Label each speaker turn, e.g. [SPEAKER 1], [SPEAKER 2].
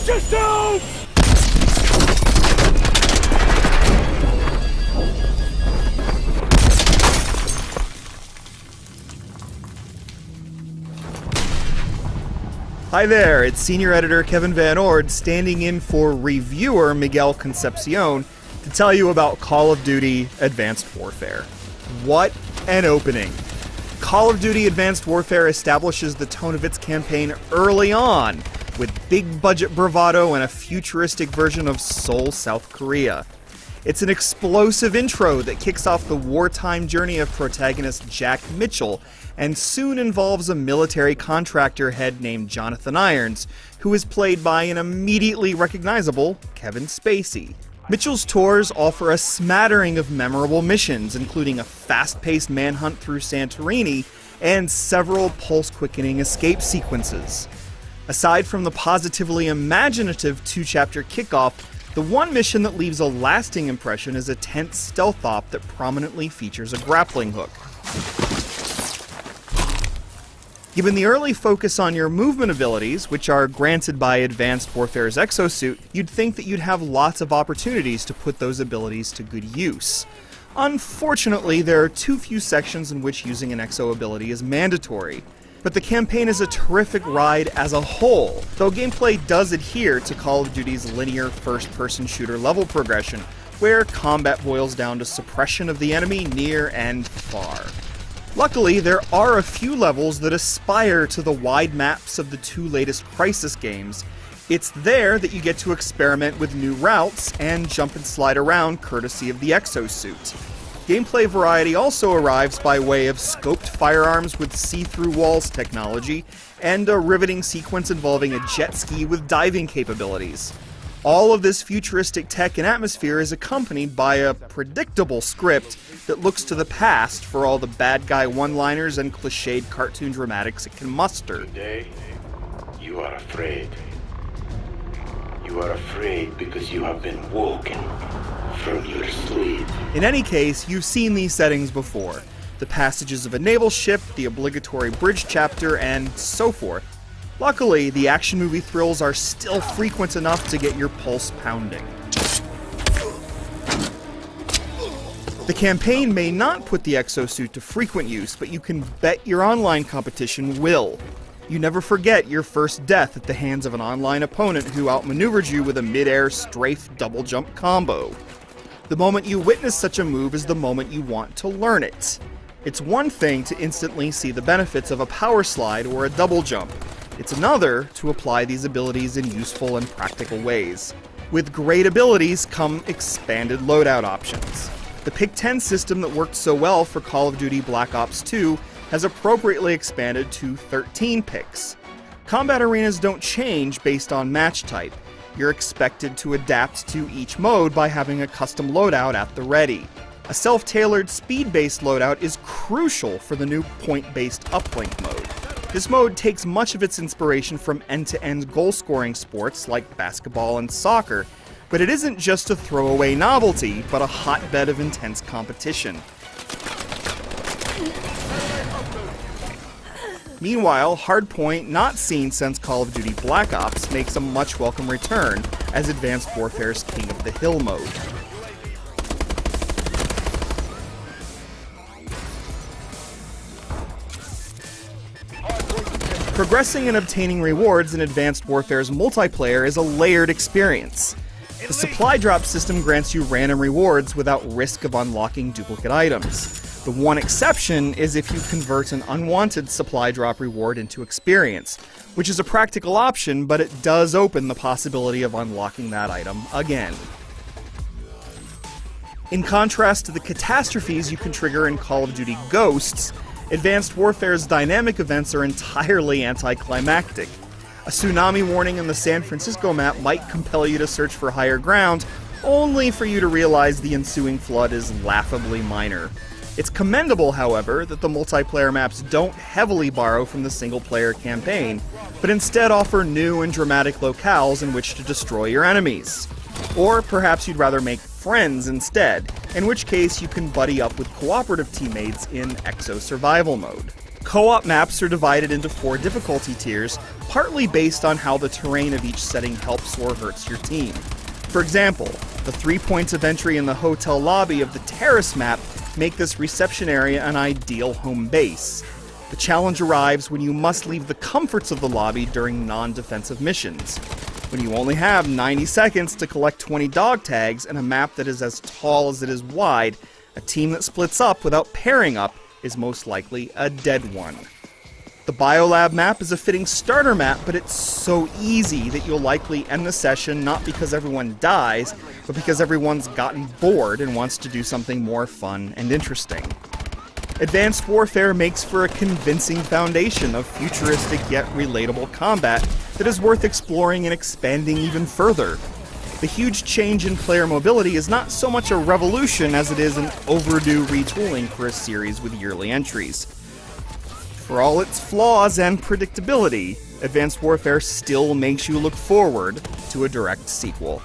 [SPEAKER 1] Brace yourselves!
[SPEAKER 2] Hi there, it's Senior Editor Kevin Van Ord standing in for reviewer Miguel Concepcion to tell you about Call of Duty Advanced Warfare. What an opening! Call of Duty Advanced Warfare establishes the tone of its campaign early on, with big-budget bravado and a futuristic version of Seoul, South Korea. It's an explosive intro that kicks off the wartime journey of protagonist Jack Mitchell, and soon involves a military contractor head named Jonathan Irons, who is played by an immediately recognizable Kevin Spacey. Mitchell's tours offer a smattering of memorable missions, including a fast-paced manhunt through Santorini and several pulse-quickening escape sequences. Aside from the positively imaginative two-chapter kickoff, the one mission that leaves a lasting impression is a tense stealth op that prominently features a grappling hook. Given the early focus on your movement abilities, which are granted by Advanced Warfare's exosuit, you'd think that you'd have lots of opportunities to put those abilities to good use. Unfortunately, there are too few sections in which using an exo ability is mandatory. But the campaign is a terrific ride as a whole, though gameplay does adhere to Call of Duty's linear first-person shooter level progression, where combat boils down to suppression of the enemy near and far. Luckily, there are a few levels that aspire to the wide maps of the two latest Crysis games. It's there that you get to experiment with new routes and jump and slide around courtesy of the exosuit. Gameplay variety also arrives by way of scoped firearms with see-through walls technology, and a riveting sequence involving a jet ski with diving capabilities. All of this futuristic tech and atmosphere is accompanied by a predictable script that looks to the past for all the bad guy one-liners and cliched cartoon dramatics it can muster.
[SPEAKER 3] Today, you are afraid. You are afraid because you have been woken from your sleep.
[SPEAKER 2] In any case, you've seen these settings before. The passages of a naval ship, the obligatory bridge chapter, and so forth. Luckily, the action movie thrills are still frequent enough to get your pulse pounding. The campaign may not put the exosuit to frequent use, but you can bet your online competition will. You never forget your first death at the hands of an online opponent who outmaneuvered you with a mid-air strafe double jump combo. The moment you witness such a move is the moment you want to learn it. It's one thing to instantly see the benefits of a power slide or a double jump. It's another to apply these abilities in useful and practical ways. With great abilities come expanded loadout options. The Pick-10 system that worked so well for Call of Duty Black Ops 2 has appropriately expanded to 13 picks. Combat arenas don't change based on match type. You're expected to adapt to each mode by having a custom loadout at the ready. A self-tailored speed-based loadout is crucial for the new point-based uplink mode. This mode takes much of its inspiration from end-to-end goal-scoring sports like basketball and soccer, but it isn't just a throwaway novelty, but a hotbed of intense competition. Meanwhile, Hardpoint, not seen since Call of Duty Black Ops, makes a much welcome return as Advanced Warfare's King of the Hill mode. Progressing and obtaining rewards in Advanced Warfare's multiplayer is a layered experience. The supply drop system grants you random rewards without risk of unlocking duplicate items. The one exception is if you convert an unwanted supply drop reward into experience, which is a practical option, but it does open the possibility of unlocking that item again. In contrast to the catastrophes you can trigger in Call of Duty Ghosts, Advanced Warfare's dynamic events are entirely anticlimactic. A tsunami warning in the San Francisco map might compel you to search for higher ground, only for you to realize the ensuing flood is laughably minor. It's commendable, however, that the multiplayer maps don't heavily borrow from the single-player campaign, but instead offer new and dramatic locales in which to destroy your enemies. Or perhaps you'd rather make friends instead, in which case you can buddy up with cooperative teammates in Exo Survival mode. Co-op maps are divided into 4 difficulty tiers, partly based on how the terrain of each setting helps or hurts your team. For example, the 3 points of entry in the hotel lobby of the terrace map make this reception area an ideal home base. The challenge arrives when you must leave the comforts of the lobby during non-defensive missions. When you only have 90 seconds to collect 20 dog tags in a map that is as tall as it is wide, a team that splits up without pairing up is most likely a dead one. The Biolab map is a fitting starter map, but it's so easy that you'll likely end the session not because everyone dies, but because everyone's gotten bored and wants to do something more fun and interesting. Advanced Warfare makes for a convincing foundation of futuristic yet relatable combat that is worth exploring and expanding even further. The huge change in player mobility is not so much a revolution as it is an overdue retooling for a series with yearly entries. For all its flaws and predictability, Advanced Warfare still makes you look forward to a direct sequel.